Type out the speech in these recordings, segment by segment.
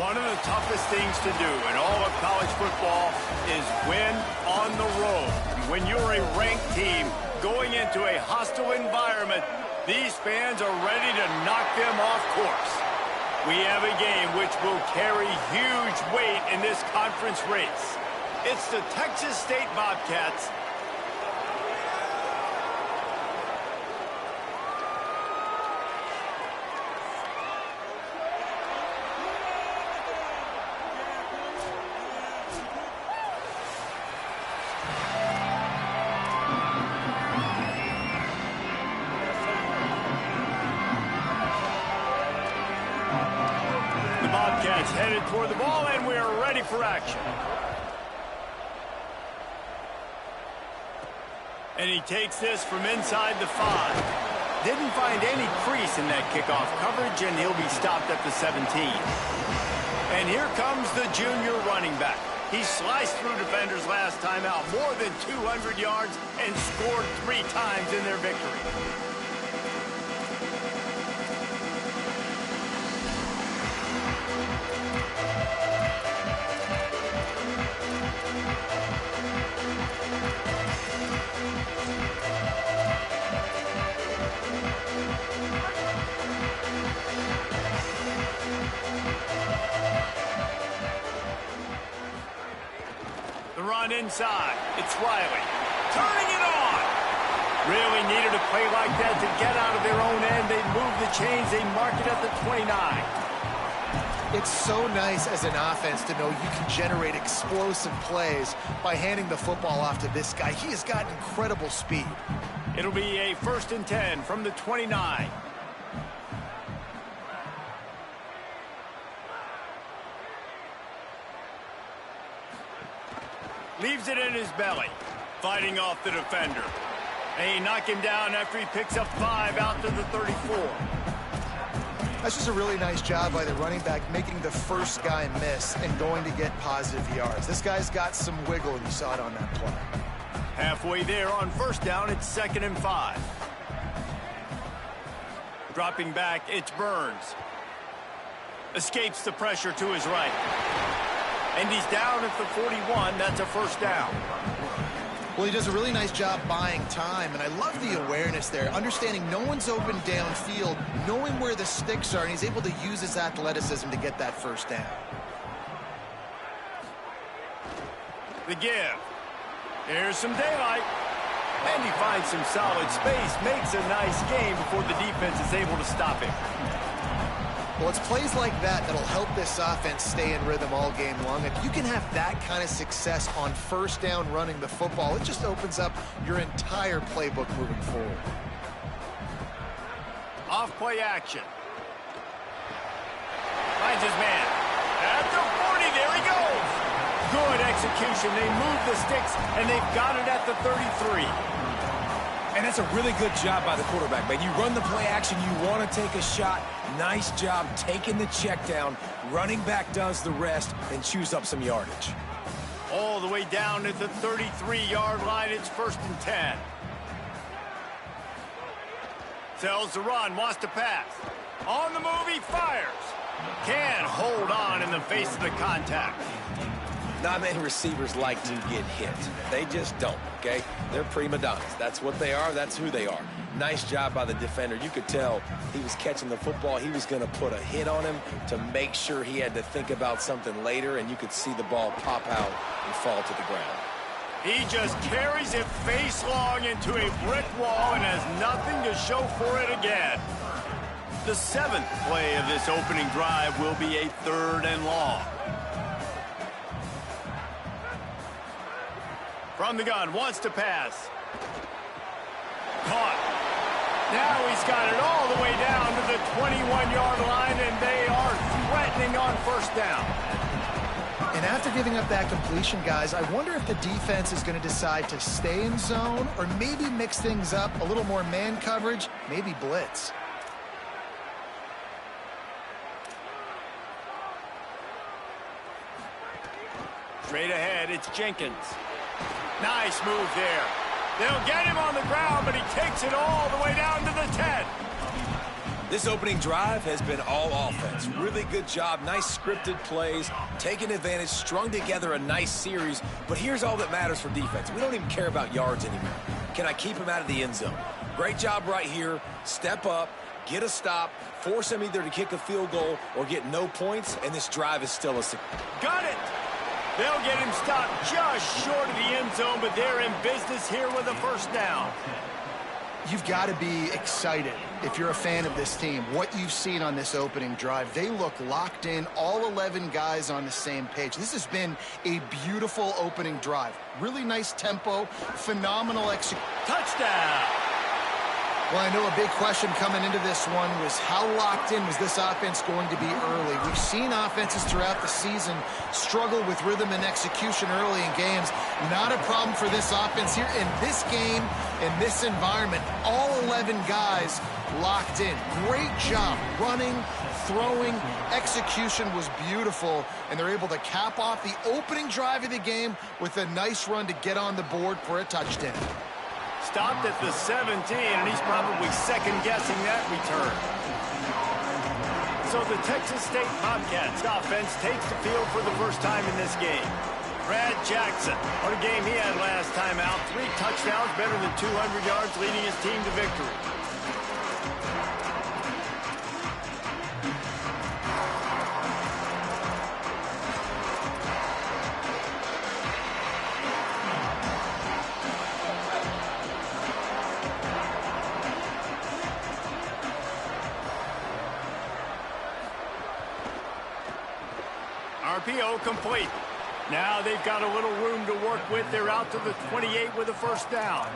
One of the toughest things to do in all of college football is win on the road. When you're a ranked team going into a hostile environment, these fans are ready to knock them off course. We have a game which will carry huge weight in this conference race. It's the Texas State Bobcats. Bobcats headed toward the ball, and we are ready for action. And he takes this from inside the 5. Didn't find any crease in that kickoff coverage, and he'll be stopped at the 17. And here comes the junior running back. He sliced through defenders last time out, more than 200 yards, and scored 3 times in their victory. Inside, it's Riley, turning it on. Really needed a play like that to get out of their own end. They move the chains, they mark it at the 29. It's so nice as an offense to know you can generate explosive plays by handing the football off to this guy. He has got incredible speed. It'll be a 1st and 10 from the 29. Leaves it in his belly, fighting off the defender. They knock him down after he picks up 5 out to the 34. That's just a really nice job by the running back, making the first guy miss and going to get positive yards. This guy's got some wiggle, and you saw it on that play. Halfway there on 1st down, it's 2nd and 5. Dropping back, it's Burns. Escapes the pressure to his right. And he's down at the 41. That's a 1st down. Well, he does a really nice job buying time, and I love the awareness there, understanding no one's open downfield, knowing where the sticks are, and he's able to use his athleticism to get that 1st down. The give. Here's some daylight. And he finds some solid space, makes a nice game before the defense is able to stop him. Well, it's plays like that that'll help this offense stay in rhythm all game long. If you can have that kind of success on 1st down running the football, it just opens up your entire playbook moving forward. Off-play action. Finds his man. At the 40, there he goes. Good execution. They move the sticks, and they've got it at the 33. And that's a really good job by the quarterback, man. You run the play action, you want to take a shot. Nice job taking the check down. Running back does the rest and chews up some yardage. All the way down at the 33-yard line, it's 1st and 10. Tells the run, wants to pass. On the move, he fires. Can't hold on in the face of the contact. Not many receivers like to get hit. They just don't, okay? They're prima donnas. That's what they are. That's who they are. Nice job by the defender. You could tell he was catching the football. He was going to put a hit on him to make sure he had to think about something later, and you could see the ball pop out and fall to the ground. He just carries it face long into a brick wall and has nothing to show for it again. The 7th play of this opening drive will be a 3rd and long. From the gun, wants to pass. Caught. Now he's got it all the way down to the 21-yard line, and they are threatening on 1st down. And after giving up that completion, guys, I wonder if the defense is going to decide to stay in zone or maybe mix things up, a little more man coverage, maybe blitz. Straight ahead, it's Jenkins. Nice move there. They'll get him on the ground, but he takes it all the way down to the 10. This opening drive has been all offense. Really good job, nice scripted plays, taking advantage, strung together a nice series. But here's all that matters for defense. We don't even care about yards anymore. Can I keep him out of the end zone? Great job right here. Step up, get a stop, force him either to kick a field goal or get no points, and this drive is still a success. Got it! They'll get him stopped just short of the end zone, but they're in business here with a first down. You've got to be excited if you're a fan of this team. What you've seen on this opening drive, they look locked in, all 11 guys on the same page. This has been a beautiful opening drive. Really nice tempo, phenomenal execution. Touchdown! Well, I know a big question coming into this one was how locked in was this offense going to be early? We've seen offenses throughout the season struggle with rhythm and execution early in games. Not a problem for this offense here. In this game, in this environment, all 11 guys locked in. Great job running, throwing, execution was beautiful, and they're able to cap off the opening drive of the game with a nice run to get on the board for a touchdown. Stopped at the 17, and he's probably second-guessing that return. So the Texas State Bobcats offense takes the field for the first time in this game. Brad Jackson, what a game he had last time out. 3 touchdowns, better than 200 yards, leading his team to victory. RPO complete. Now they've got a little room to work with. They're out to the 28 with a first down.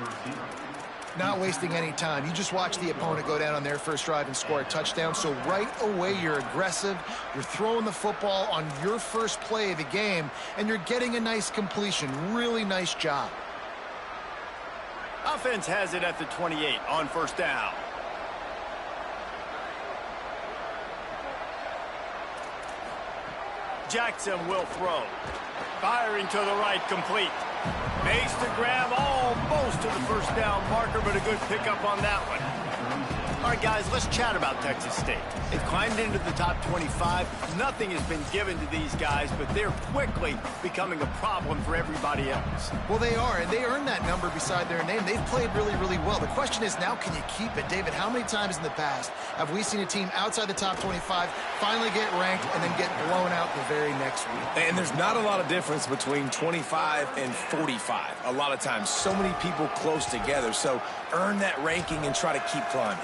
Not wasting any time. You just watch the opponent go down on their first drive and score a touchdown. So right away, you're aggressive. You're throwing the football on your first play of the game, and you're getting a nice completion. Really nice job. Offense has it at the 28 on first down. Jackson will throw. Firing to the right, complete. Makes the grab almost to the first down marker, but a good pickup on that one. All right, guys, let's chat about Texas State. They've climbed into the top 25. Nothing has been given to these guys, but they're quickly becoming a problem for everybody else. Well, they are, and they earned that number beside their name. They've played really, really well. The question is now, can you keep it? David, how many times in the past have we seen a team outside the top 25 finally get ranked and then get blown out the very next week? And there's not a lot of difference between 25 and 45. A lot of times, so many people close together. So earn that ranking and try to keep climbing.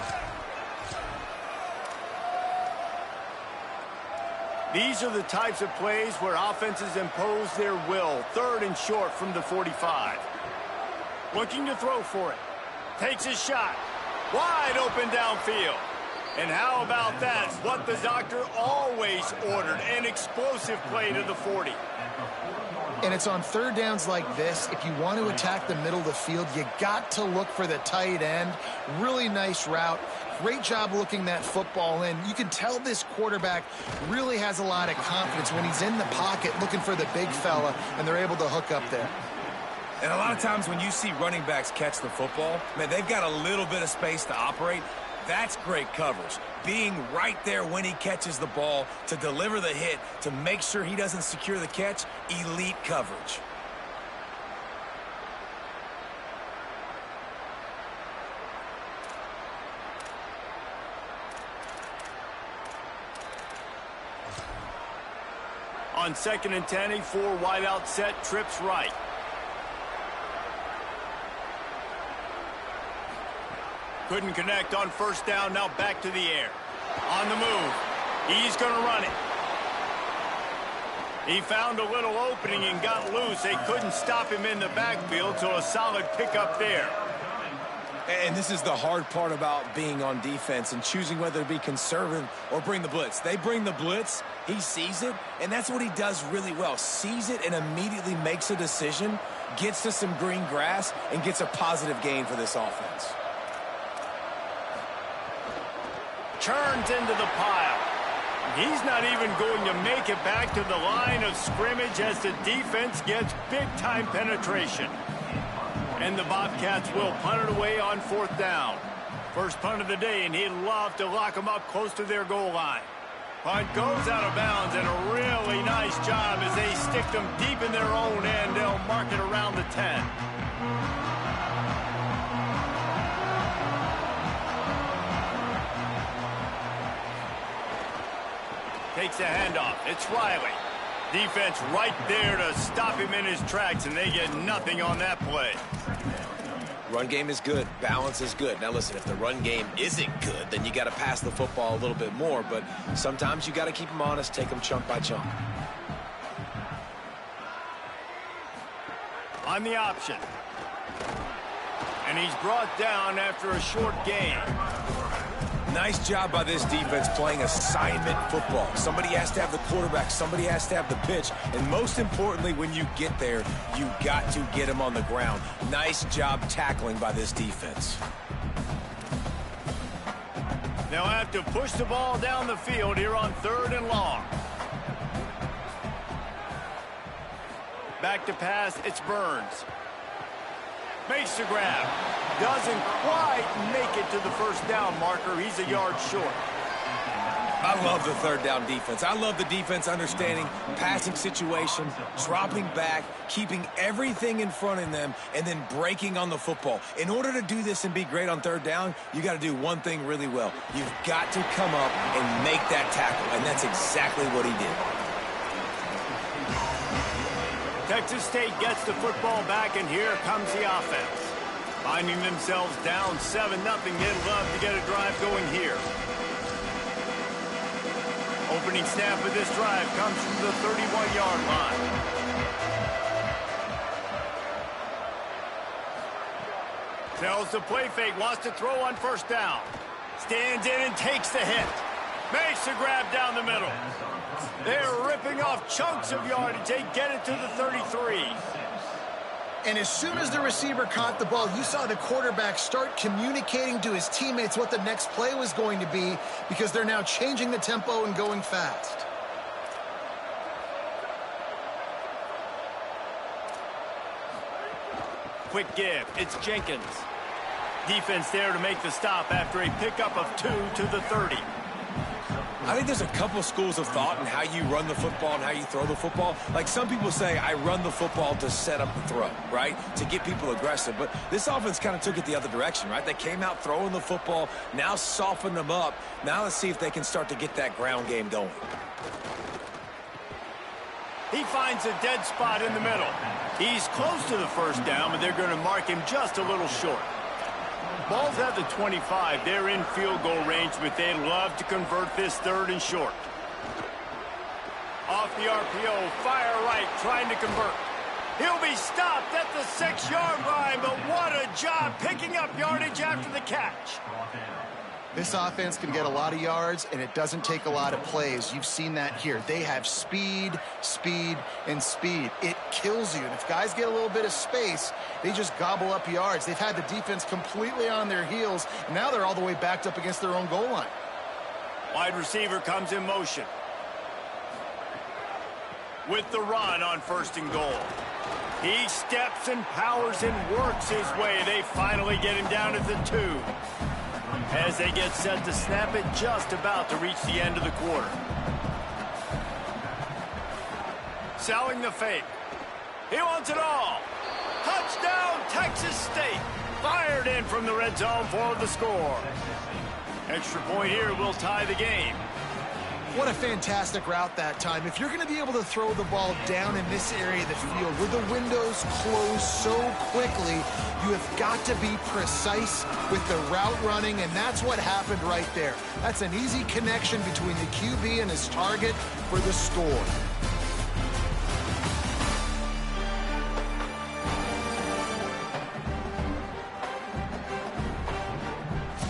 These are the types of plays where offenses impose their will. 3rd and short from the 45. Looking to throw for it. Takes his shot. Wide open downfield. And how about that? What the doctor always ordered. An explosive play to the 40. And it's on 3rd downs like this. If you want to attack the middle of the field, you got to look for the tight end. Really nice route. Great job looking that football in. You can tell this quarterback really has a lot of confidence when he's in the pocket looking for the big fella, and they're able to hook up there. And a lot of times when you see running backs catch the football, man, they've got a little bit of space to operate. That's great coverage. Being right there when he catches the ball to deliver the hit, to make sure he doesn't secure the catch, elite coverage. On 2nd and 10, a 4 wide out set, trips right. Couldn't connect on first down, now back to the air. On the move. He's going to run it. He found a little opening and got loose. They couldn't stop him in the backfield, so a solid pickup there. And this is the hard part about being on defense and choosing whether to be conservative or bring the blitz. They bring the blitz, he sees it, and that's what he does really well. Sees it and immediately makes a decision, gets to some green grass, and gets a positive gain for this offense. Turns into the pile. He's not even going to make it back to the line of scrimmage as the defense gets big-time penetration. And the Bobcats will punt it away on 4th down. First punt of the day, and he'd love to lock them up close to their goal line. Punt goes out of bounds, and a really nice job as they stick them deep in their own end. They'll mark it around the 10. Takes a handoff. It's Riley. Defense right there to stop him in his tracks, and they get nothing on that play. Run game is good. Balance is good. Now, listen, if the run game isn't good, then you got to pass the football a little bit more. But sometimes you got to keep them honest, take them chunk by chunk. On the option. And he's brought down after a short gain. Nice job by this defense playing assignment football. Somebody has to have the quarterback. Somebody has to have the pitch. And most importantly, when you get there, you got to get him on the ground. Nice job tackling by this defense. They'll have to push the ball down the field here on 3rd and long. Back to pass, it's Burns. Makes the grab. Doesn't quite make it to the first down marker. He's a yard short. I love the 3rd down defense. I love the defense understanding passing situation, dropping back, keeping everything in front of them, and then breaking on the football. In order to do this and be great on 3rd down, you got to do one thing really well. You've got to come up and make that tackle, and that's exactly what he did. Texas State gets the football back, and here comes the offense. Finding themselves down 7-0, they'd love to get a drive going here. Opening snap of this drive comes from the 31-yard line. Tells the play fake, wants to throw on 1st down. Stands in and takes the hit. Makes the grab down the middle. They're ripping off chunks of yardage. They get it to the 33. And as soon as the receiver caught the ball, you saw the quarterback start communicating to his teammates what the next play was going to be, because they're now changing the tempo and going fast. Quick give. It's Jenkins. Defense there to make the stop after a pickup of 2 to the 30. I think there's a couple schools of thought in how you run the football and how you throw the football. Like some people say, I run the football to set up the throw, right? To get people aggressive. But this offense kind of took it the other direction, right? They came out throwing the football, now softened them up. Now let's see if they can start to get that ground game going. He finds a dead spot in the middle. He's close to the 1st down, but they're going to mark him just a little short. Ball's at the 25. They're in field goal range, but they'd love to convert this 3rd and short. Off the RPO, fire right, trying to convert. He'll be stopped at the 6-yard line, but what a job picking up yardage after the catch. This offense can get a lot of yards, and it doesn't take a lot of plays. You've seen that here. They have speed, speed, and speed. It kills you. And if guys get a little bit of space, they just gobble up yards. They've had the defense completely on their heels. Now they're all the way backed up against their own goal line. Wide receiver comes in motion. With the run on 1st and goal. He steps and powers and works his way. They finally get him down at the 2. As they get set to snap it, just about to reach the end of the quarter. Selling the fake. He wants it all. Touchdown, Texas State. Fired in from the red zone for the score. Extra point here will tie the game. What a fantastic route that time. If you're going to be able to throw the ball down in this area of the field where the windows close so quickly, you have got to be precise with the route running, and that's what happened right there. That's an easy connection between the QB and his target for the score.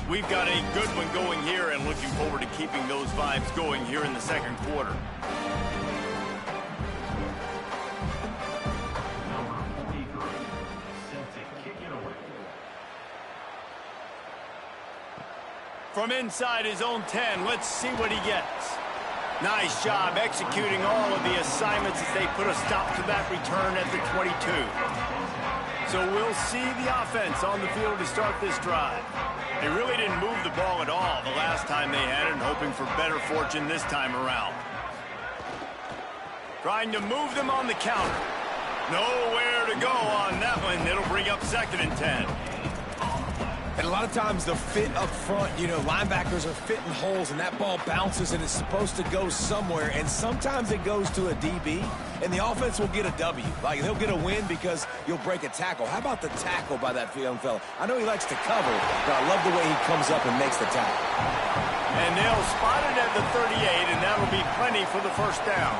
We've got a good one going here, and looking forward to keeping those vibes going here in the 2nd quarter. From inside his own 10, let's see what he gets. Nice job executing all of the assignments as they put a stop to that return at the 22. So we'll see the offense on the field to start this drive. They really didn't move the ball at all the last time they had it, and hoping for better fortune this time around. Trying to move them on the counter. Nowhere to go on that one. It'll bring up 2nd and 10. And a lot of times the fit up front, you know, linebackers are fitting holes and that ball bounces and it's supposed to go somewhere. And sometimes it goes to a DB and the offense will get a W. Like they'll get a win because you'll break a tackle. How about the tackle by that young fella? I know he likes to cover, but I love the way he comes up and makes the tackle. And they'll spot it at the 38, and that'll be plenty for the 1st down.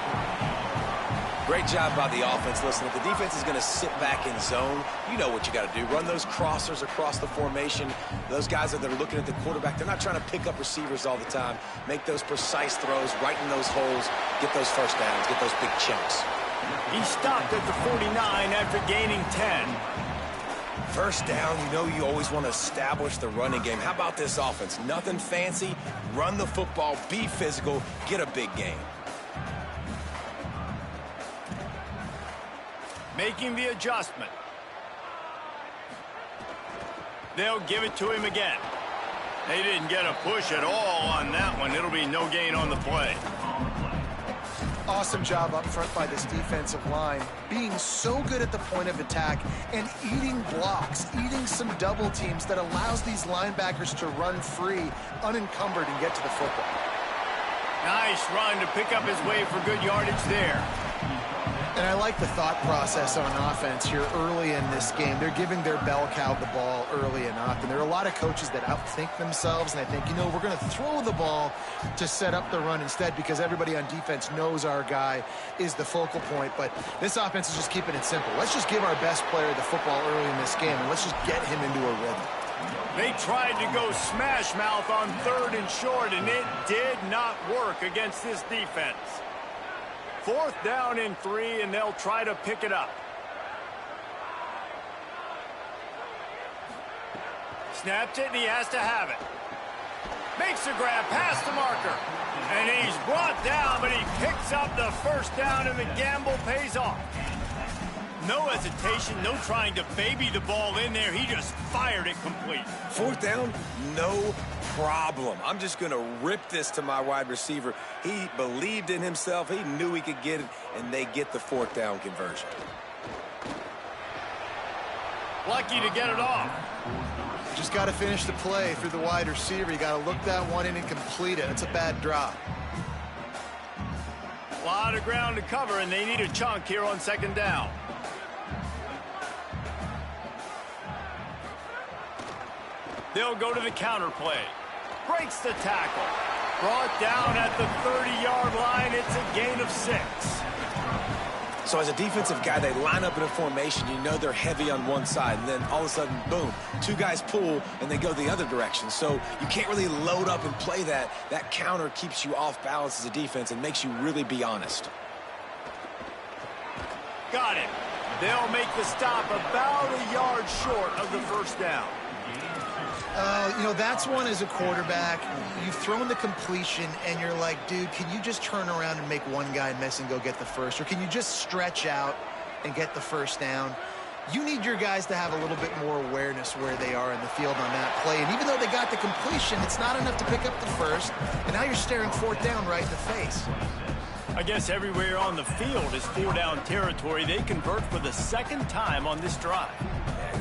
Great job by the offense. Listen, if the defense is going to sit back in zone, you know what you got to do. Run those crossers across the formation. Those guys that are looking at the quarterback, they're not trying to pick up receivers all the time. Make those precise throws, right in those holes, get those 1st downs, get those big chunks. He stopped at the 49 after gaining 10. 1st down, you know you always want to establish the running game. How about this offense? Nothing fancy. Run the football, be physical, get a big gain. Making the adjustment. They'll give it to him again. They didn't get a push at all on that one. It'll be no gain on the play. Awesome job up front by this defensive line, being so good at the point of attack and eating blocks, eating some double teams that allows these linebackers to run free, unencumbered, and get to the football. Nice run to pick up his way for good yardage there. And I like the thought process on offense here early in this game. They're giving their bell cow the ball early enough. And there are a lot of coaches that outthink themselves. And I think, you know, we're going to throw the ball to set up the run instead because everybody on defense knows our guy is the focal point. But this offense is just keeping it simple. Let's just give our best player the football early in this game, and let's just get him into a rhythm. They tried to go smash mouth on 3rd and short, and it did not work against this defense. 4th down and 3, and they'll try to pick it up. Snaps it, and he has to have it. Makes a grab past the marker. And he's brought down, but he picks up the 1st down, and the gamble pays off. No hesitation, no trying to baby the ball in there. He just fired it complete. 4th down, no problem. I'm just going to rip this to my wide receiver. He believed in himself. He knew he could get it, and they get the 4th down conversion. Lucky to get it off. Just got to finish the play through the wide receiver. You got to look that one in and complete it. It's a bad drop. A lot of ground to cover, and they need a chunk here on 2nd down. They'll go to the counter play. Breaks the tackle. Brought down at the 30-yard line. It's a gain of 6. So as a defensive guy, they line up in a formation. You know they're heavy on one side, and then all of a sudden, boom, 2 guys pull, and they go the other direction. So you can't really load up and play that. That counter keeps you off balance as a defense and makes you really be honest. Got it. They'll make the stop about a yard short of the 1st down. You know, that's one as a quarterback. You've thrown the completion, and you're like, dude, can you just turn around and make one guy miss and go get the 1st? Or can you just stretch out and get the 1st down? You need your guys to have a little bit more awareness where they are in the field on that play. And even though they got the completion, it's not enough to pick up the 1st. And now you're staring 4th down right in the face. I guess everywhere on the field is 4-down territory. They convert for the 2nd time on this drive.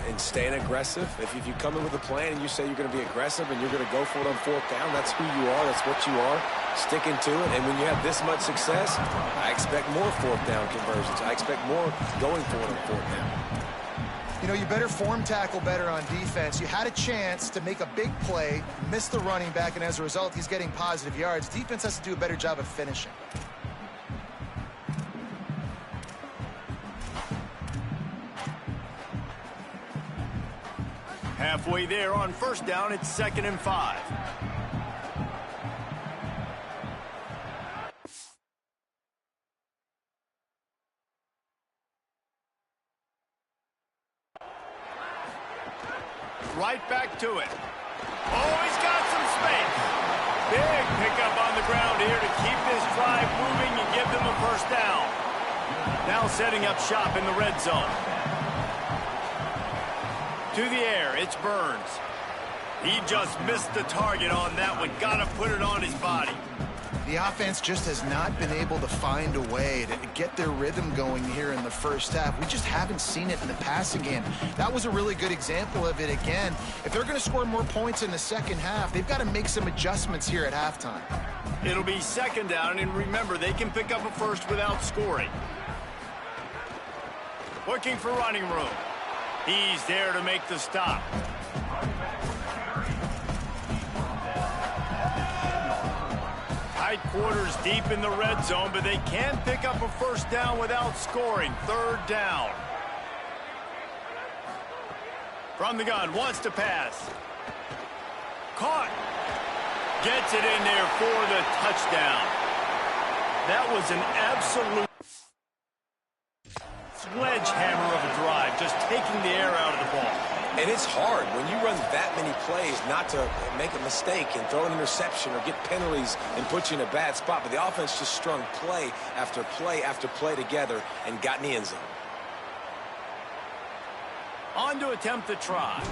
And staying aggressive. If you come in with a plan and you say you're going to be aggressive and you're going to go for it on 4th down, that's who you are. That's what you are. Sticking to it. And when you have this much success, I expect more 4th down conversions. I expect more going for it on 4th down. You know, you better form tackle better on defense. You had a chance to make a big play, miss the running back, and as a result, he's getting positive yards. Defense has to do a better job of finishing. Halfway there on 1st down, it's 2nd and 5. Right back to it. Oh, he's got some space. Big pickup on the ground here to keep this drive moving and give them a 1st down. Now setting up shop in the red zone. To the air, it's Burns. He just missed the target on that one. Got to put it on his body. The offense just has not been able to find a way to get their rhythm going here in the first half. We just haven't seen it in the passing game. That was a really good example of it again. If they're going to score more points in the second half, they've got to make some adjustments here at halftime. It'll be second down, and remember, they can pick up a first without scoring. Looking for running room. He's there to make the stop. Tight quarters deep in the red zone, but they can pick up a first down without scoring. Third down. From the gun, wants to pass. Caught. Gets it in there for the touchdown. That was an absolute sledgehammer of a drive, just taking the air out of the ball. And it's hard when you run that many plays not to make a mistake and throw an interception or get penalties and put you in a bad spot. But the offense just strung play after play after play together and got in the end zone. On to attempt the try.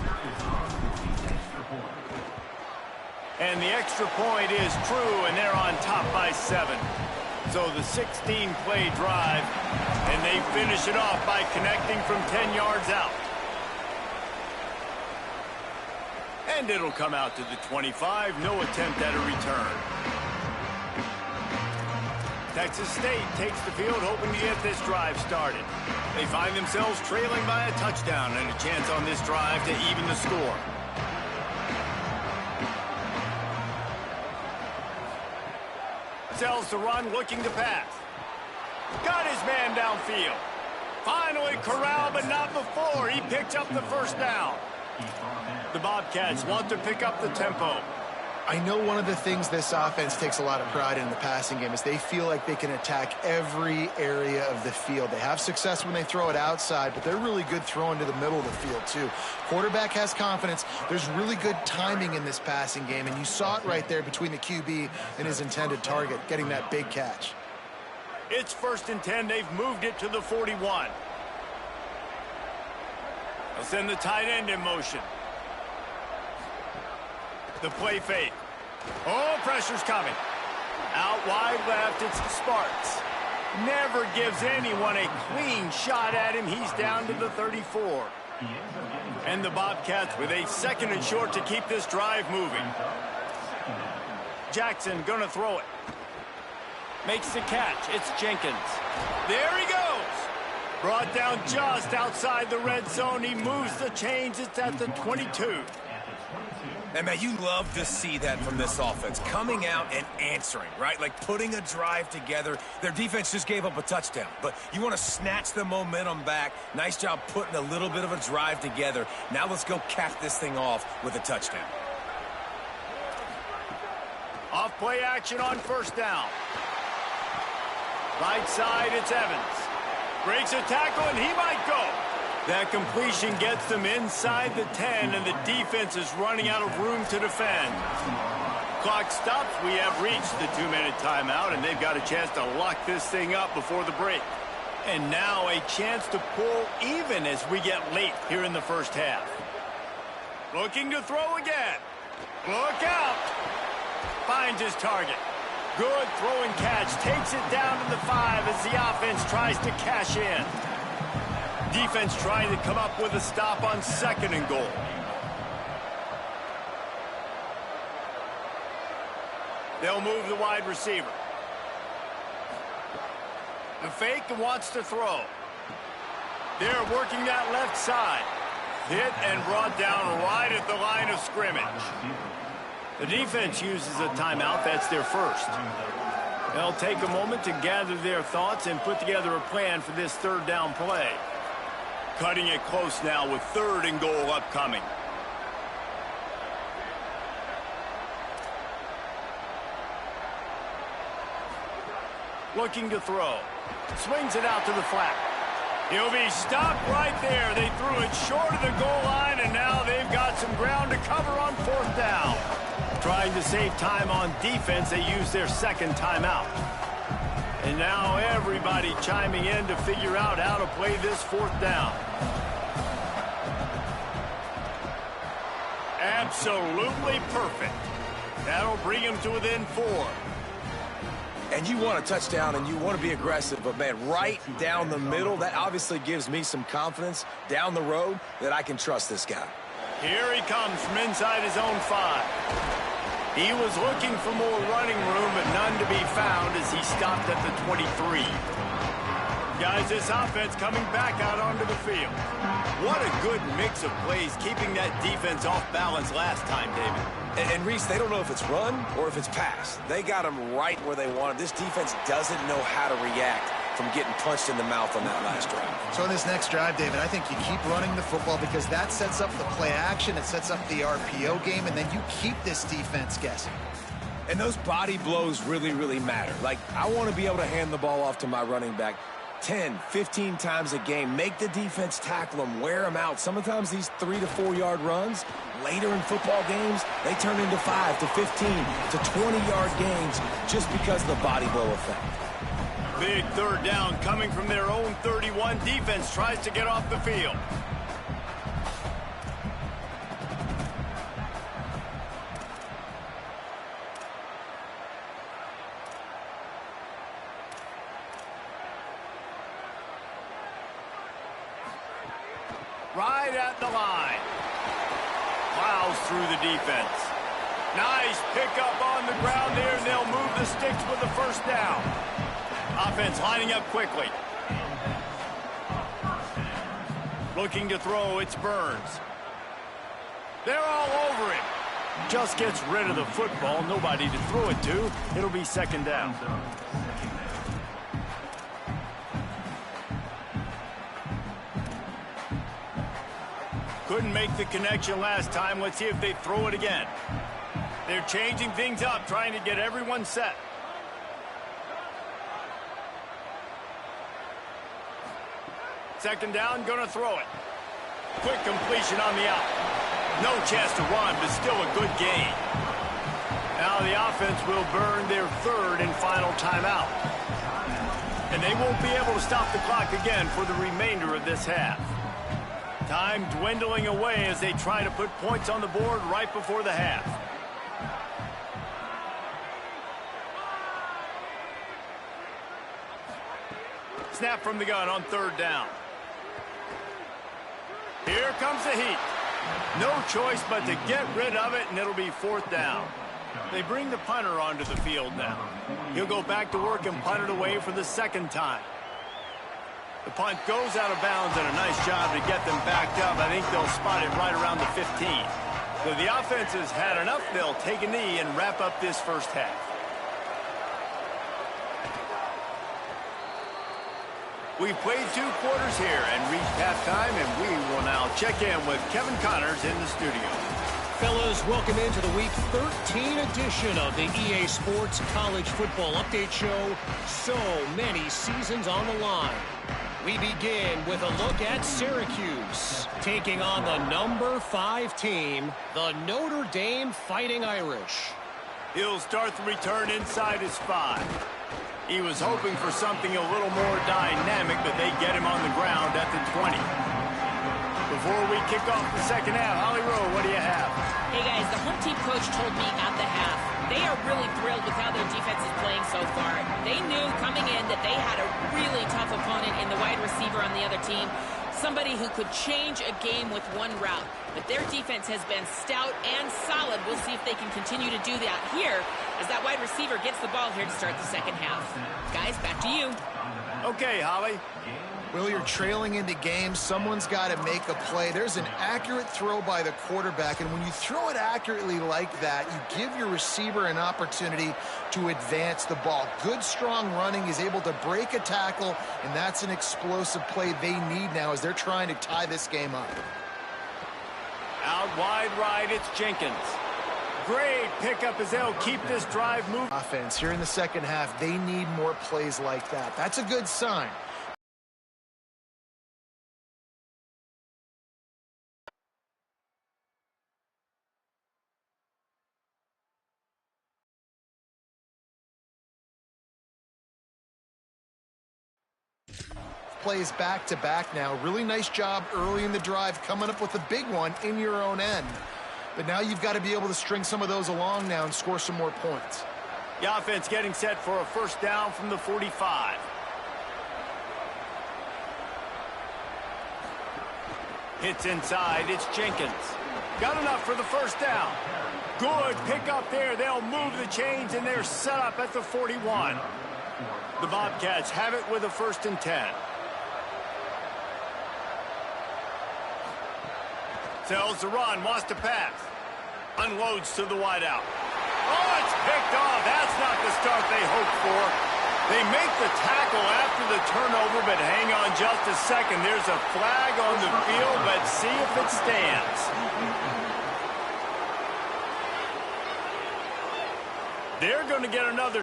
And the extra point is true, and they're on top by 7. So the 16-play drive, and they finish it off by connecting from 10 yards out. And it'll come out to the 25. No attempt at a return. Texas State takes the field, hoping to get this drive started. They find themselves trailing by a touchdown and a chance on this drive to even the score. Sells the run, looking to pass. Got his man downfield. Finally corralled, but not before. He picks up the first down. The Bobcats want to pick up the tempo. I know one of the things this offense takes a lot of pride in the passing game is they feel like they can attack every area of the field. They have success when they throw it outside, but they're really good throwing to the middle of the field too. Quarterback has confidence. There's really good timing in this passing game, and you saw it right there between the QB and his intended target, getting that big catch. It's 1st and 10. They've moved it to the 41. They'll send the tight end in motion. The play fake. Oh, pressure's coming. Out wide left, it's Sparks. Never gives anyone a clean shot at him. He's down to the 34. And the Bobcats with a 2nd and short to keep this drive moving. Jackson gonna throw it. Makes the catch. It's Jenkins. There he goes. Brought down just outside the red zone. He moves the chains. It's at the 22. And, man, you love to see that from this offense, coming out and answering, right? Like putting a drive together. Their defense just gave up a touchdown, but you want to snatch the momentum back. Nice job putting a little bit of a drive together. Now let's go cap this thing off with a touchdown. Off play action on 1st down. Right side, it's Evans. Breaks a tackle, and he might go. That completion gets them inside the 10, and the defense is running out of room to defend. Clock stops. We have reached the 2-minute timeout, and they've got a chance to lock this thing up before the break. And now a chance to pull even as we get late here in the first half. Looking to throw again. Look out. Finds his target. Good throwing catch. Takes it down to the 5 as the offense tries to cash in. Defense trying to come up with a stop on 2nd and goal. They'll move the wide receiver. The fake wants to throw. They're working that left side. Hit and brought down right at the line of scrimmage. The defense uses a timeout. That's their first. They'll take a moment to gather their thoughts and put together a plan for this 3rd down play. Cutting it close now with 3rd and goal upcoming. Looking to throw. Swings it out to the flat. He'll be stopped right there. They threw it short of the goal line, and now they've got some ground to cover on 4th down. Trying to save time on defense, they use their 2nd timeout. And now everybody chiming in to figure out how to play this 4th down. Absolutely perfect. That'll bring him to within 4. And you want a touchdown and you want to be aggressive, but, man, right down the middle, that obviously gives me some confidence down the road that I can trust this guy. Here he comes from inside his own 5. He was looking for more running room, but none to be found as he stopped at the 23. Guys, this offense coming back out onto the field. What a good mix of plays, keeping that defense off balance last time, David. And Reese, they don't know if it's run or if it's pass. They got him right where they wanted. This defense doesn't know how to react from getting punched in the mouth on that last drive. So in this next drive, David, I think you keep running the football because that sets up the play action, it sets up the RPO game, and then you keep this defense guessing. And those body blows really, really matter. Like, I want to be able to hand the ball off to my running back 10, 15 times a game. Make the defense tackle them, wear them out. Sometimes these 3 to 4 yard runs, later in football games, they turn into 5 to 15 to 20-yard gains just because of the body blow effect. Big third down coming from their own 31. Defense tries to get off the field. Right at the line. Plows through the defense. Nice pickup on the ground there, and they'll move the sticks with the first down. Offense lining up quickly. Looking to throw, it's Burns. They're all over him. Just gets rid of the football, nobody to throw it to. It'll be second down. Couldn't make the connection last time. Let's see if they throw it again. They're changing things up, trying to get everyone set. Second down, gonna throw it. Quick completion on the out. No chance to run, but still a good gain. Now the offense will burn their third and final timeout. And they won't be able to stop the clock again for the remainder of this half. Time dwindling away as they try to put points on the board right before the half. Snap from the gun on third down. Here comes the heat. No choice but to get rid of it, and it'll be fourth down. They bring the punter onto the field now. He'll go back to work and punt it away for the second time. The punt goes out of bounds, and a nice job to get them backed up. I think they'll spot it right around the 15. So the offense has had enough. They'll take a knee and wrap up this first half. We've played 2 quarters here and reached halftime, and we will now check in with Kevin Connors in the studio. Fellas, welcome into the Week 13 edition of the EA Sports College Football Update Show. So many seasons on the line. We begin with a look at Syracuse, taking on the number 5 team, the Notre Dame Fighting Irish. He'll start the return inside his 5. He was hoping for something a little more dynamic, but they get him on the ground at the 20. Before we kick off the second half, Holly Rowe, what do you have? Hey, guys, the home team coach told me at the half they are really thrilled with how their defense is playing so far. They knew coming in that they had a really tough opponent in the wide receiver on the other team, somebody who could change a game with one route. But their defense has been stout and solid. We'll see if they can continue to do that here as that wide receiver gets the ball here to start the second half. Guys, back to you. Okay, Holly. Will, you're trailing into games. Someone's got to make a play. There's an accurate throw by the quarterback, and when you throw it accurately like that, you give your receiver an opportunity to advance the ball. Good, strong running is able to break a tackle, and that's an explosive play they need now as they're trying to tie this game up. Out wide right, it's Jenkins. Great pickup as they'll keep this drive moving. Offense here in the second half, they need more plays like that. That's a good sign. Plays back-to-back now. Really nice job early in the drive coming up with a big one in your own end. But now you've got to be able to string some of those along now and score some more points. The offense getting set for a first down from the 45. Hits inside. It's Jenkins. Got enough for the first down. Good pick up there. They'll move the chains, and they're set up at the 41. The Bobcats have it with a 1st and 10. Sells the run, wants to pass. Unloads to the wideout. Oh, it's picked off. That's not the start they hoped for. They make the tackle after the turnover, but hang on just a second. There's a flag on the field. Let's see if it stands. They're going to get another.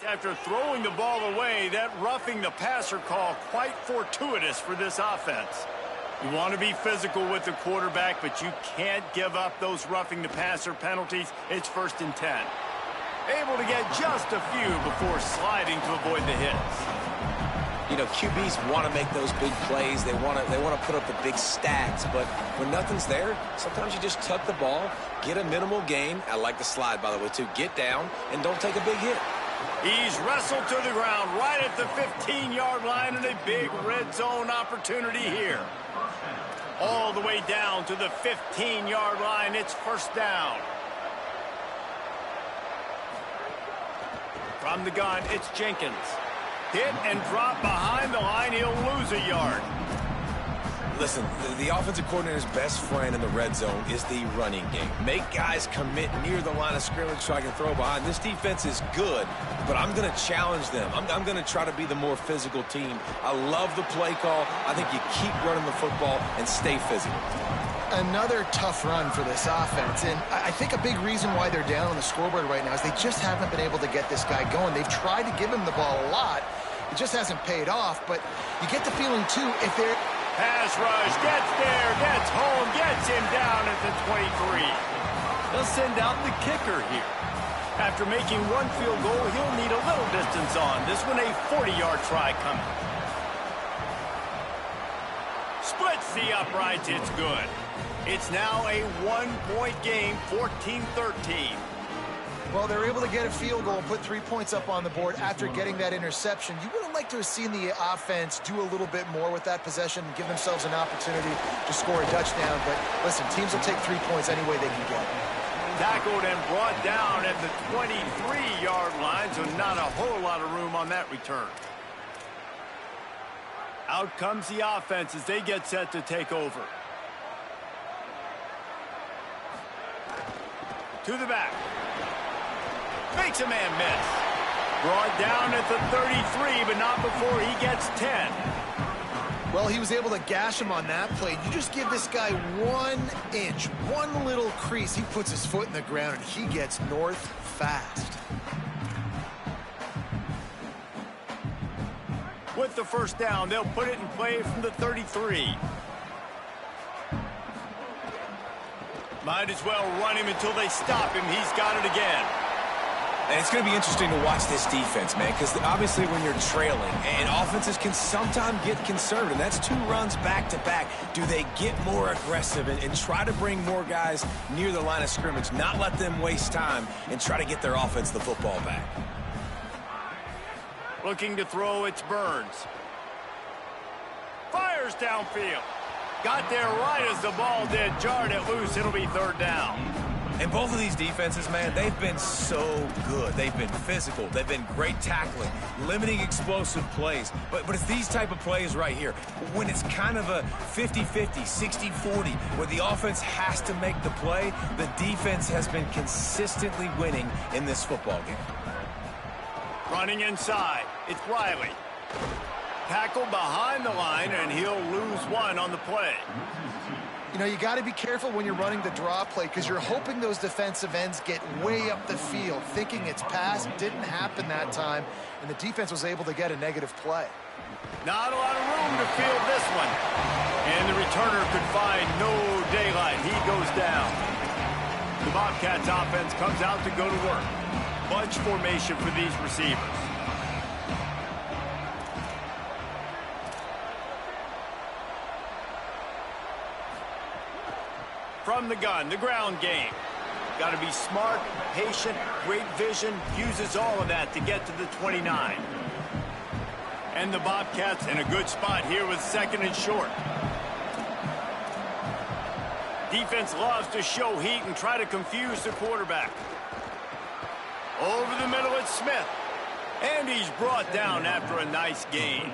After throwing the ball away, that roughing the passer call quite fortuitous for this offense. You want to be physical with the quarterback, but you can't give up those roughing the passer penalties. It's 1st and 10. Able to get just a few before sliding to avoid the hits. You know, QBs want to make those big plays. They want to put up the big stats, but when nothing's there, sometimes you just tuck the ball, get a minimal gain. I like the slide, by the way, too. Get down and don't take a big hit. He's wrestled to the ground right at the 15-yard line, and a big red zone opportunity here. All the way down to the 15-yard line. It's 1st down. From the gun, it's Jenkins. Hit and drop behind the line. He'll lose a yard. Listen, the offensive coordinator's best friend in the red zone is the running game. Make guys commit near the line of scrimmage so I can throw behind. This defense is good, but I'm going to challenge them. I'm going to try to be the more physical team. I love the play call. I think you keep running the football and stay physical. Another tough run for this offense, and I think a big reason why they're down on the scoreboard right now is they just haven't been able to get this guy going. They've tried to give him the ball a lot. It just hasn't paid off, but you get the feeling, too, if they're... Pass rush, gets there, gets home, gets him down at the 23. They'll send out the kicker here. After making one field goal, he'll need a little distance on. This one a 40-yard try coming. Splits the uprights, it's good. It's now a 1-point game, 14-13. Well, they're able to get a field goal and put 3 points up on the board after getting that interception. You would have liked to have seen the offense do a little bit more with that possession and give themselves an opportunity to score a touchdown. But listen, teams will take 3 points any way they can get. Tackled and brought down at the 23-yard line, so not a whole lot of room on that return. Out comes the offense as they get set to take over. To the back. Makes a man miss. Brought down at the 33, but not before he gets 10. Well, he was able to gash him on that play. You just give this guy 1 inch, one little crease. He puts his foot in the ground, and he gets north fast. With the first down, they'll put it in play from the 33. Might as well run him until they stop him. He's got it again. And it's going to be interesting to watch this defense, man, because obviously when you're trailing, and offenses can sometimes get conservative, and that's 2 runs back-to-back. Do they get more aggressive and try to bring more guys near the line of scrimmage, not let them waste time, and try to get their offense the football back? Looking to throw, it's Burns. Fires downfield. Got there right as the ball did. Jarred it loose. It'll be 3rd down. And both of these defenses, man, they've been so good. They've been physical. They've been great tackling, limiting explosive plays. But it's these type of plays right here, when it's kind of a 50-50, 60-40, where the offense has to make the play, the defense has been consistently winning in this football game. Running inside, it's Riley. Tackled behind the line, and he'll lose 1 on the play. You know, you got to be careful when you're running the draw play because you're hoping those defensive ends get way up the field, thinking it's pass. Didn't happen that time, and the defense was able to get a negative play. Not a lot of room to field this one. And the returner could find no daylight. He goes down. The Bobcats offense comes out to go to work. Bunch formation for these receivers. From the gun, the ground game. Got to be smart, patient, great vision, uses all of that to get to the 29. And the Bobcats in a good spot here with second and short. Defense loves to show heat and try to confuse the quarterback. Over the middle, it's Smith. And he's brought down after a nice gain.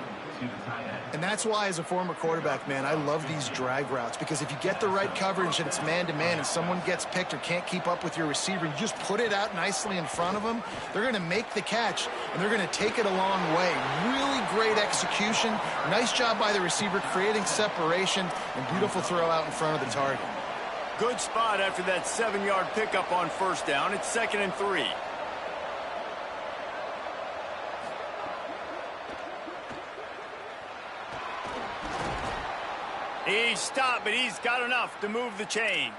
And that's why, as a former quarterback, man, I love these drag routes, because if you get the right coverage and it's man-to-man and someone gets picked or can't keep up with your receiver, you just put it out nicely in front of them, they're going to make the catch, and they're going to take it a long way. Really great execution. Nice job by the receiver creating separation, and beautiful throw out in front of the target. Good spot after that 7-yard pickup on first down. It's 2nd and 3. He's stopped, but he's got enough to move the chain.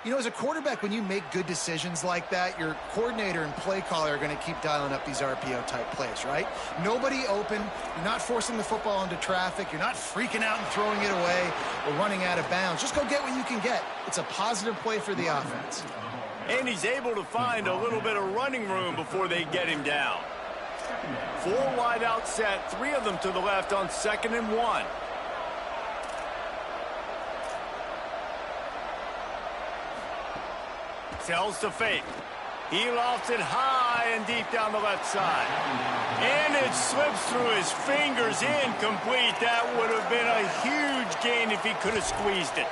You know, as a quarterback, when you make good decisions like that, your coordinator and play caller are going to keep dialing up these RPO-type plays, right? Nobody open. You're not forcing the football into traffic. You're not freaking out and throwing it away or running out of bounds. Just go get what you can get. It's a positive play for the offense. And he's able to find a little bit of running room before they get him down. 4 wide out set, 3 of them to the left on 2nd and 1. Tells to fake. He lofts it high and deep down the left side. And it slips through his fingers, incomplete. That would have been a huge gain if he could have squeezed it.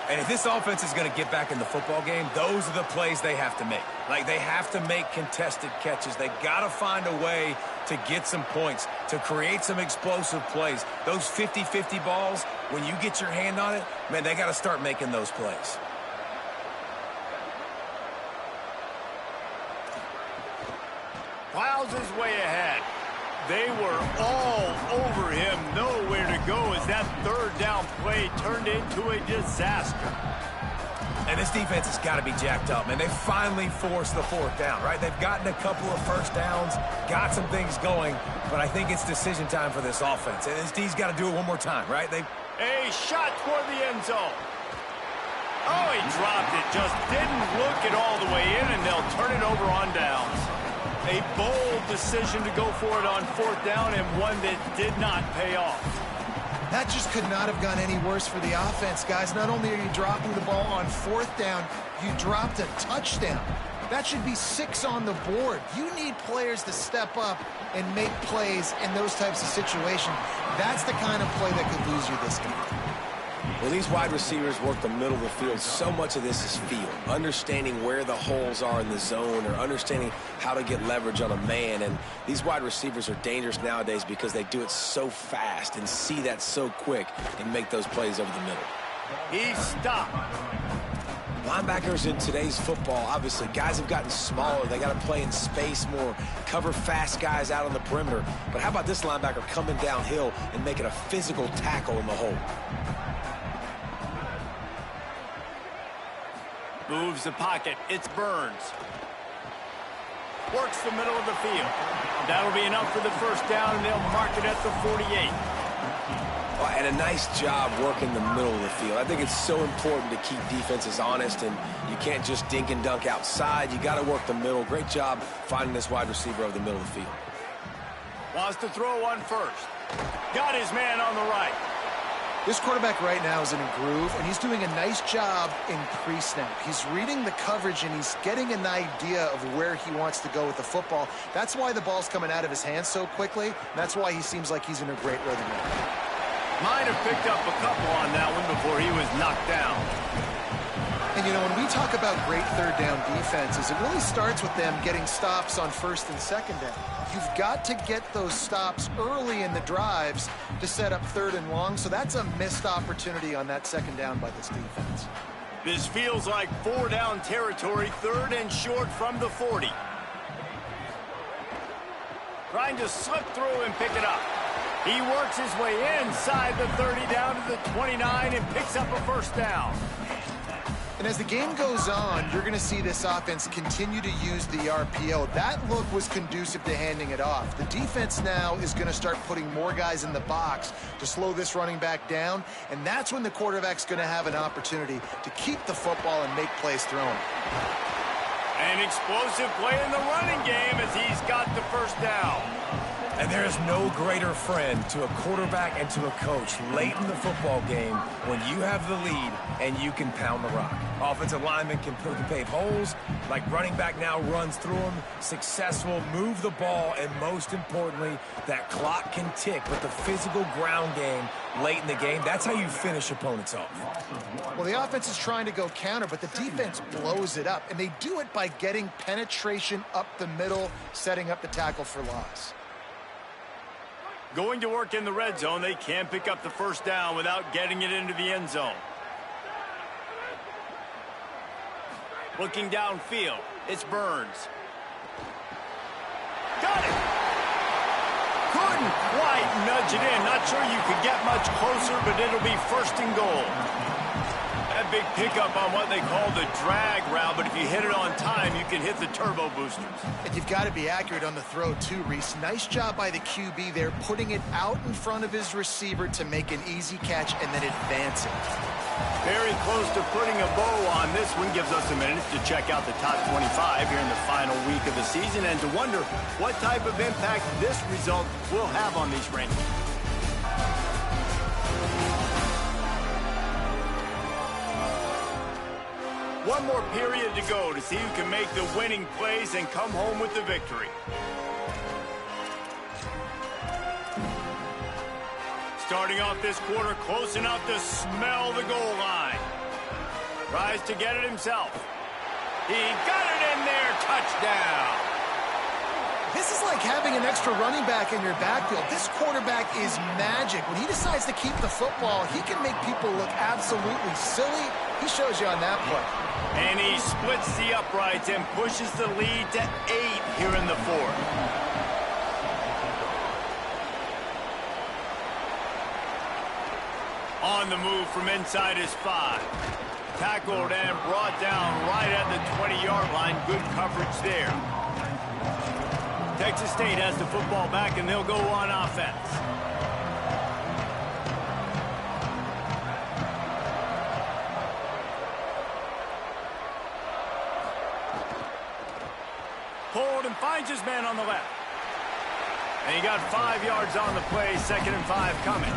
And if this offense is going to get back in the football game, those are the plays they have to make. Like, they have to make contested catches. They got to find a way to get some points, to create some explosive plays. Those 50-50 balls, when you get your hand on it, man, they got to start making those plays. Plows his way ahead. They were all over him, nowhere to go as that 3rd down play turned into a disaster. And this defense has got to be jacked up, man. They finally forced the 4th down, right? They've gotten a couple of first downs, got some things going, but I think it's decision time for this offense. And this D's got to do it one more time, right? A shot toward the end zone. Oh, he dropped it, just didn't look it all the way in, and they'll turn it over on downs. A bold decision to go for it on 4th down, and one that did not pay off. That just could not have gone any worse for the offense, guys. Not only are you dropping the ball on 4th down, you dropped a touchdown. That should be 6 on the board. You need players to step up and make plays in those types of situations. That's the kind of play that could lose you this game. Well, these wide receivers work the middle of the field. So much of this is feel, understanding where the holes are in the zone or understanding how to get leverage on a man. And these wide receivers are dangerous nowadays because they do it so fast and see that so quick and make those plays over the middle. He stopped. Linebackers in today's football, obviously, guys have gotten smaller. They got to play in space more, cover fast guys out on the perimeter. But how about this linebacker coming downhill and making a physical tackle in the hole? Moves the pocket. It's Burns. Works the middle of the field. That'll be enough for the 1st down, and they'll mark it at the 48. Well, and a nice job working the middle of the field. I think it's so important to keep defenses honest, and you can't just dink and dunk outside. You got to work the middle. Great job finding this wide receiver over the middle of the field. Wants to throw on 1st. Got his man on the right. This quarterback right now is in a groove, and he's doing a nice job in pre-snap. He's reading the coverage, and he's getting an idea of where he wants to go with the football. That's why the ball's coming out of his hands so quickly, and that's why he seems like he's in a great rhythm now. Might have picked up a couple on that one before he was knocked down. And, you know, when we talk about great 3rd down defenses, it really starts with them getting stops on 1st and 2nd down. You've got to get those stops early in the drives to set up 3rd and long, so that's a missed opportunity on that 2nd down by this defense. This feels like 4-down territory, 3rd and short from the 40. Trying to slip through and pick it up. He works his way inside the 30 down to the 29 and picks up a 1st down. And as the game goes on, you're going to see this offense continue to use the RPO. That look was conducive to handing it off. The defense now is going to start putting more guys in the box to slow this running back down, and that's when the quarterback's going to have an opportunity to keep the football and make plays throwing. An explosive play in the running game as he's got the 1st down. And there is no greater friend to a quarterback and to a coach late in the football game when you have the lead and you can pound the rock. Offensive linemen can pave holes, like running back now runs through them, successful, move the ball, and most importantly, that clock can tick with the physical ground game late in the game. That's how you finish opponents off. Well, the offense is trying to go counter, but the defense blows it up, and they do it by getting penetration up the middle, setting up the tackle for loss. Going to work in the red zone, they can't pick up the 1st down without getting it into the end zone. Looking downfield, it's Burns. Got it! Couldn't quite nudge it in. Not sure you could get much closer, but it'll be 1st and goal. That big pickup on what they call the drag route, but if you hit it on time, you can hit the turbo boosters. And you've got to be accurate on the throw too, Reese. Nice job by the QB there, putting it out in front of his receiver to make an easy catch and then advance it. Very close to putting a bow on this one. Gives us a minute to check out the top 25 here in the final week of the season and to wonder what type of impact this result will have on these rankings. One more period to go to see who can make the winning plays and come home with the victory. Starting off this quarter close enough to smell the goal line. Tries to get it himself. He got it in there. Touchdown. This is like having an extra running back in your backfield. This quarterback is magic. When he decides to keep the football, he can make people look absolutely silly. He shows you on that play. And he splits the uprights and pushes the lead to 8 here in the 4th. On the move from inside his 5. Tackled and brought down right at the 20-yard line. Good coverage there. Texas State has the football back, and they'll go on offense. Pulled and finds his man on the left. And he got 5 yards on the play, 2nd and 5 coming.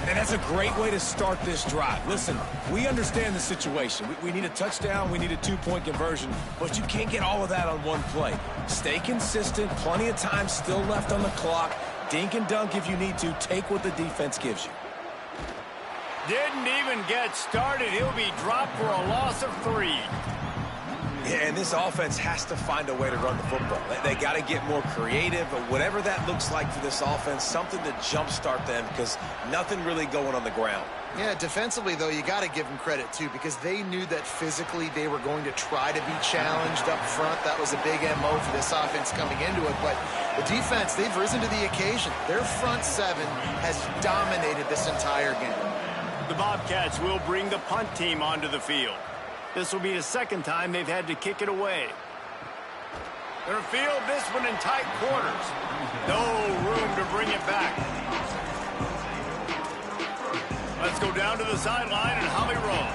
And that's a great way to start this drive. Listen, we understand the situation. We need a touchdown, we need a 2-point conversion, but you can't get all of that on one play. Stay consistent, plenty of time still left on the clock. Dink and dunk if you need to. Take what the defense gives you. Didn't even get started. He'll be dropped for a loss of 3. Yeah, and this offense has to find a way to run the football. They got to get more creative, but whatever that looks like for this offense, something to jumpstart them because nothing really going on the ground. Yeah, defensively, though, you got to give them credit, too, because they knew that physically they were going to try to be challenged up front. That was a big MO for this offense coming into it. But the defense, they've risen to the occasion. Their front 7 has dominated this entire game. The Bobcats will bring the punt team onto the field. This will be the 2nd time they've had to kick it away. They'll field this one in tight quarters. No room to bring it back. Let's go down to the sideline and Holly roll.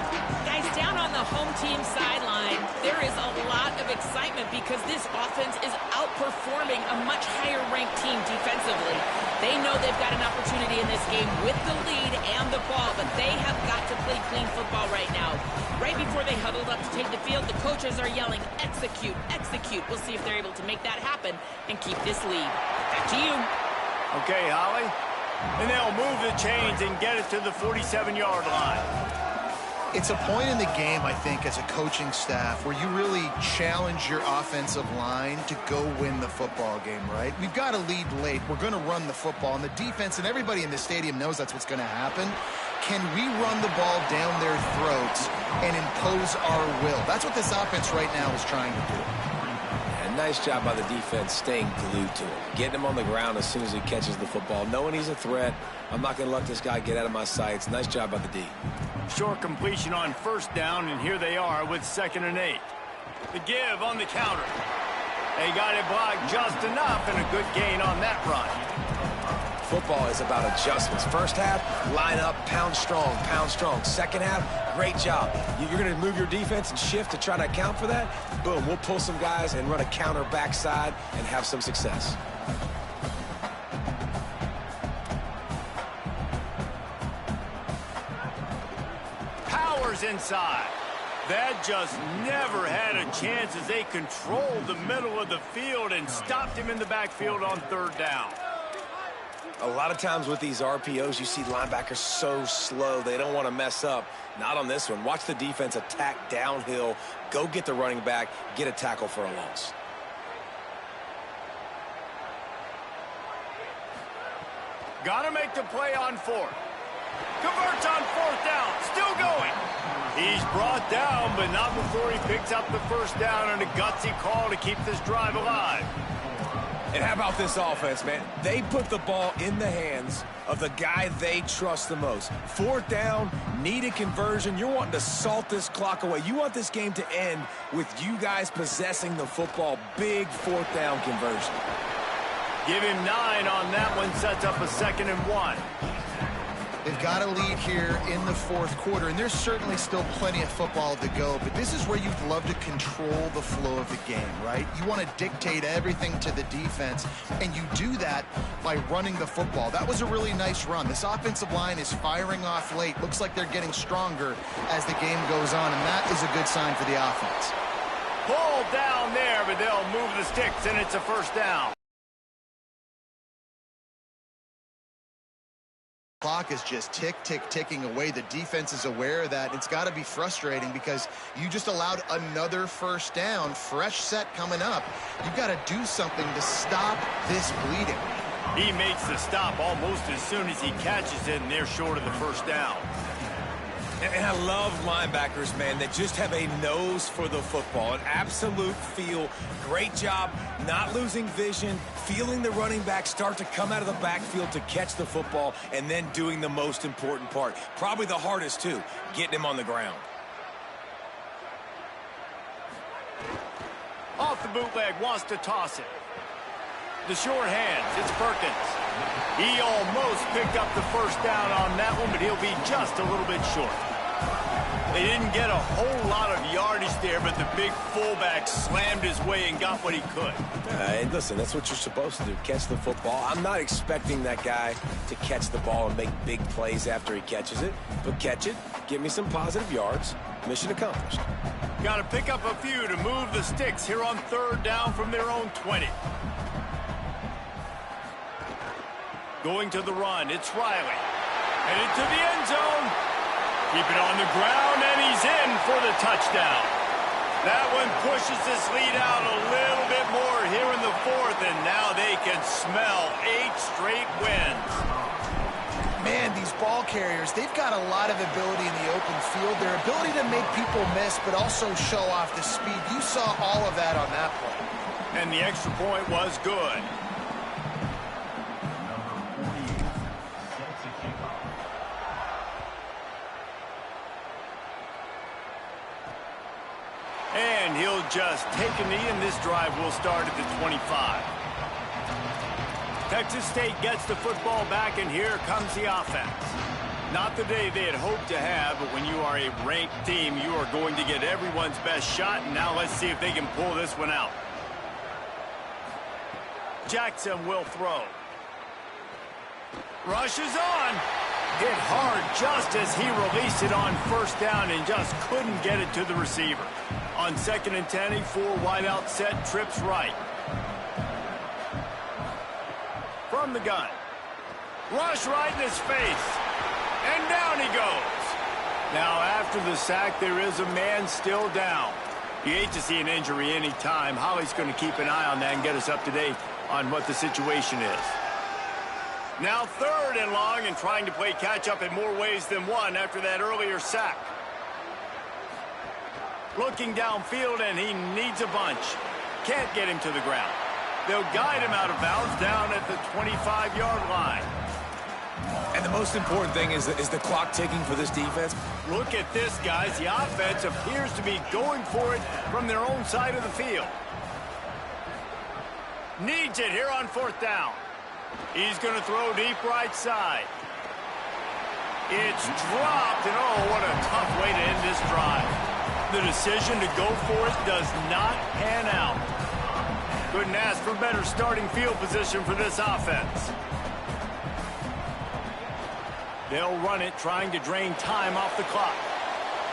Guys, down on the home team sideline, there is a lot of excitement because this offense is outperforming a much higher-ranked team defensively. They know they've got an opportunity in this game with the lead and the ball, but they have got to play clean football right now. Right before they huddled up to take the field, the coaches are yelling, execute, execute. We'll see if they're able to make that happen and keep this lead. Back to you. Okay, Holly. And they'll move the chains and get it to the 47-yard line. It's a point in the game, I think, as a coaching staff where you really challenge your offensive line to go win the football game, right? We've got to lead late. We're going to run the football. And the defense and everybody in the stadium knows that's what's going to happen. Can we run the ball down their throats and impose our will? That's what this offense right now is trying to do. And nice job by the defense staying glued to him. Getting him on the ground as soon as he catches the football. Knowing he's a threat. I'm not going to let this guy get out of my sights. Nice job by the D. Short completion on first down, and here they are with 2nd and 8. The give on the counter. They got it blocked just enough, and a good gain on that run. Football is about adjustments. First half, line up, pound strong, pound strong. Second half, great job. You're going to move your defense and shift to try to account for that. Boom, we'll pull some guys and run a counter backside and have some success. Powers inside. That just never had a chance as they controlled the middle of the field and stopped him in the backfield on 3rd down. A lot of times with these RPOs, you see linebackers so slow. They don't want to mess up. Not on this one. Watch the defense attack downhill. Go get the running back. Get a tackle for a loss. Got to make the play on 4th. Converts on 4th down. Still going. He's brought down, but not before he picks up the 1st down and a gutsy call to keep this drive alive. And how about this offense, man? They put the ball in the hands of the guy they trust the most. 4th down, need a conversion. You're wanting to salt this clock away. You want this game to end with you guys possessing the football. Big 4th down conversion. Give him 9 on that one. Sets up a 2nd and 1. They've got a lead here in the 4th quarter, and there's certainly still plenty of football to go, but this is where you'd love to control the flow of the game, right? You want to dictate everything to the defense, and you do that by running the football. That was a really nice run. This offensive line is firing off late. Looks like they're getting stronger as the game goes on, and that is a good sign for the offense. Pulled down there, but they'll move the sticks, and it's a 1st down. Clock is just ticking away. The defense is aware of that. It's got to be frustrating because you just allowed another 1st down. Fresh set coming up. You've got to do something to stop this bleeding. He makes the stop almost as soon as he catches it, and they're short of the 1st down. And I love linebackers, man, that just have a nose for the football, an absolute feel. Great job not losing vision, feeling the running back start to come out of the backfield to catch the football, and then doing the most important part. Probably the hardest, too, getting him on the ground. Off the bootleg, wants to toss it. The short hands, it's Perkins. He almost picked up the 1st down on that one, but he'll be just a little bit short. They didn't get a whole lot of yardage there, but the big fullback slammed his way and got what he could. And listen, that's what you're supposed to do, catch the football. I'm not expecting that guy to catch the ball and make big plays after he catches it, but catch it, give me some positive yards, mission accomplished. Got to pick up a few to move the sticks here on 3rd down from their own 20. Going to the run, it's Riley. Headed to the end zone. Keep it on the ground, and he's in for the touchdown. That one pushes this lead out a little bit more here in the 4th, and now they can smell 8 straight wins. Man, these ball carriers, they've got a lot of ability in the open field. Their ability to make people miss, but also show off the speed. You saw all of that on that play. And the extra point was good. And he'll just take a knee, and this drive will start at the 25. Texas State gets the football back, and here comes the offense. Not the day they had hoped to have, but when you are a ranked team, you are going to get everyone's best shot, and now let's see if they can pull this one out. Jackson will throw. Rushes on. Hit hard just as he released it on 1st down and just couldn't get it to the receiver. On 2nd and 10, a 4-wideout set, trips right. From the gun. Rush right in his face. And down he goes. Now, after the sack, there is a man still down. You hate to see an injury any time. Holly's going to keep an eye on that and get us up to date on what the situation is. Now 3rd and long, and trying to play catch-up in more ways than one after that earlier sack. Looking downfield, and he needs a bunch. Can't get him to the ground. They'll guide him out of bounds down at the 25-yard line. And the most important thing is the clock ticking for this defense. Look at this, guys. The offense appears to be going for it from their own side of the field. Needs it here on 4th down. He's going to throw deep right side. It's dropped, and oh, what a tough way to end this drive. The decision to go for it does not pan out. Couldn't ask for better starting field position for this offense. They'll run it, trying to drain time off the clock.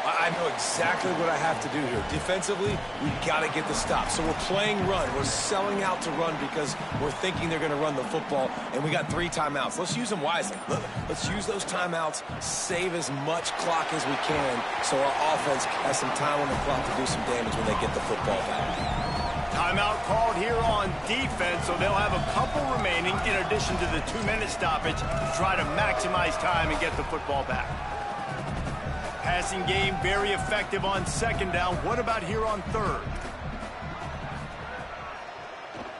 I know exactly what I have to do here. Defensively, we've got to get the stop. So we're playing run. We're selling out to run because we're thinking they're going to run the football, and we got 3 timeouts. Let's use them wisely. Let's use those timeouts, save as much clock as we can so our offense has some time on the clock to do some damage when they get the football back. Timeout called here on defense, so they'll have a couple remaining in addition to the 2-minute stoppage to try to maximize time and get the football back. Passing game very effective on 2nd down. What about here on 3rd?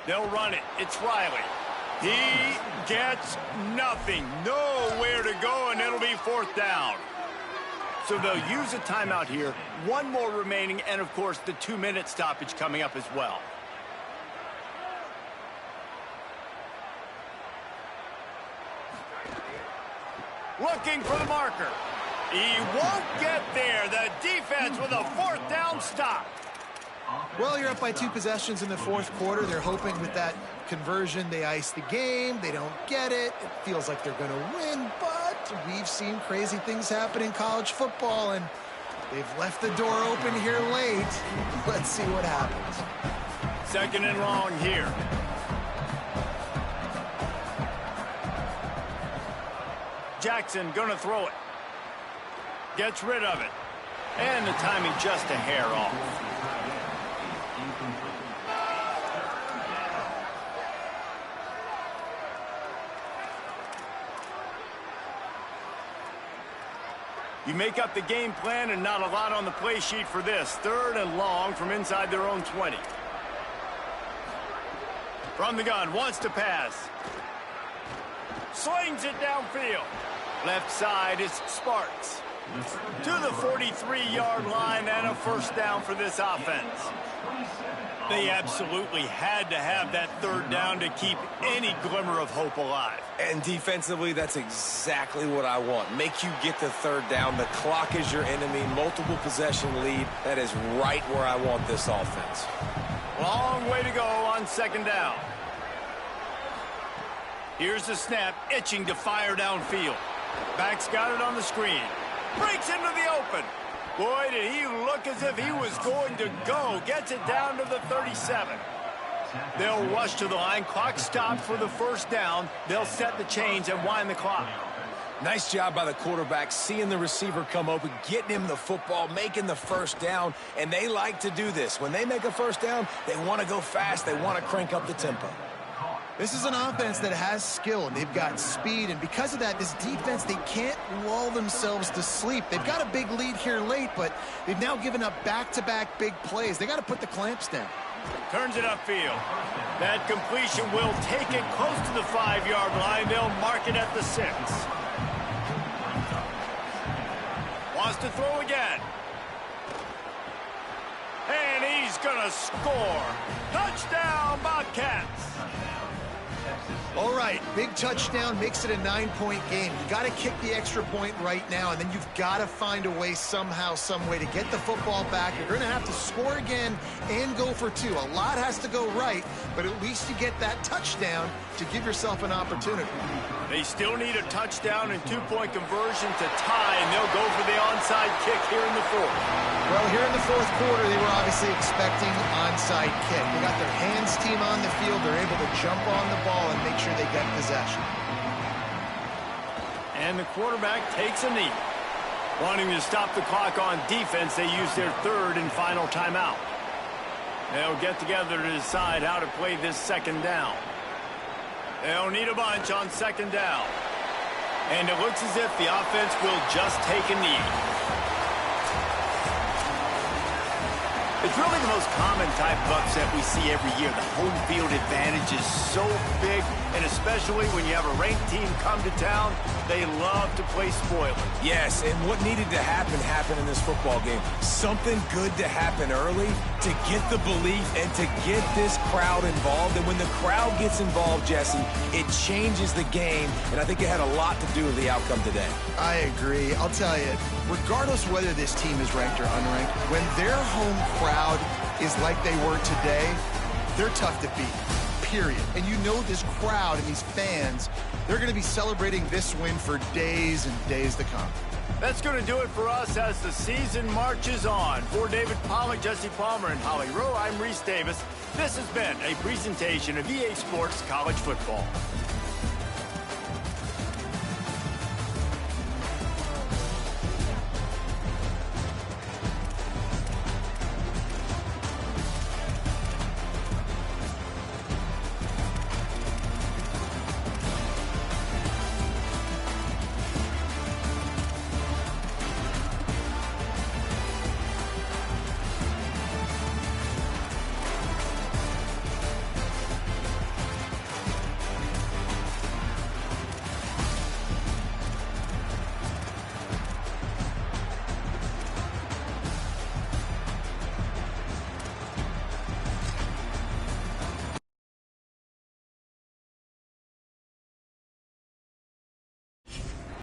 They'll run it. It's Riley. He gets nothing. Nowhere to go, and it'll be 4th down. So they'll use a timeout here. 1 more remaining, and of course the 2-minute stoppage coming up as well. Looking for the marker. He won't get there. The defense with a 4th down stop. Well, you're up by 2 possessions in the 4th quarter. They're hoping with that conversion they ice the game. They don't get it. It feels like they're going to win, but we've seen crazy things happen in college football, and they've left the door open here late. Let's see what happens. 2nd and long here. Jackson going to throw it. Gets rid of it. And the timing just a hair off. You make up the game plan, and not a lot on the play sheet for this. 3rd and long from inside their own 20. From the gun, wants to pass. Slings it downfield. Left side is Sparks. To the 43-yard line, and a 1st down for this offense. They absolutely had to have that 3rd down to keep any glimmer of hope alive. And defensively, that's exactly what I want. Make you get the 3rd down. The clock is your enemy. Multiple possession lead. That is right where I want this offense. Long way to go on 2nd down. Here's the snap, itching to fire downfield. Back's got it on the screen. Breaks into the open. Boy, did he look as if he was going to go. Gets it down to the 37. They'll rush to the line. Clock stopped for the 1st down. They'll set the chains and wind the clock. Nice job by the quarterback, seeing the receiver come open, getting him the football, making the 1st down, and they like to do this. When they make a 1st down, they want to go fast. They want to crank up the tempo. This is an offense that has skill, and they've got speed, and because of that, this defense, they can't lull themselves to sleep. They've got a big lead here late, but they've now given up back-to-back big plays. They got to put the clamps down. Turns it upfield. That completion will take it close to the 5-yard line. They'll mark it at the 6. Wants to throw again. And he's going to score. Touchdown, Bobcats. All right, big touchdown makes it a 9-point game. You got to kick the extra point right now, and then you've got to find a way somehow, some way to get the football back. You're going to have to score again and go for 2. A lot has to go right, but at least you get that touchdown to give yourself an opportunity. They still need a touchdown and 2-point conversion to tie, and they'll go for the onside kick here in the 4th. Well, here in the 4th quarter, they were obviously expecting onside kick. They got their hands team on the field. They're able to jump on the ball and make sure they get possession. And the quarterback takes a knee. Wanting to stop the clock on defense, they use their third and final timeout. They'll get together to decide how to play this second down. They'll need a bunch on second down. And it looks as if the offense will just take a knee. It's really the most common type of upset we see every year. The home field advantage is so big, and especially when you have a ranked team come to town, they love to play spoiler. Yes, and what needed to happen happened in this football game. Something good to happen early to get the belief and to get this crowd involved. And when the crowd gets involved, Jesse, it changes the game, and I think it had a lot to do with the outcome today. I agree. I'll tell you, regardless whether this team is ranked or unranked, when their home crowd is like they were today, they're tough to beat, period. And you know this crowd and these fans, they're going to be celebrating this win for days and days to come. That's going to do it for us as the season marches on. For David Pollack, Jesse Palmer, and Holly Rowe, I'm Reese Davis. This has been a presentation of EA Sports College Football.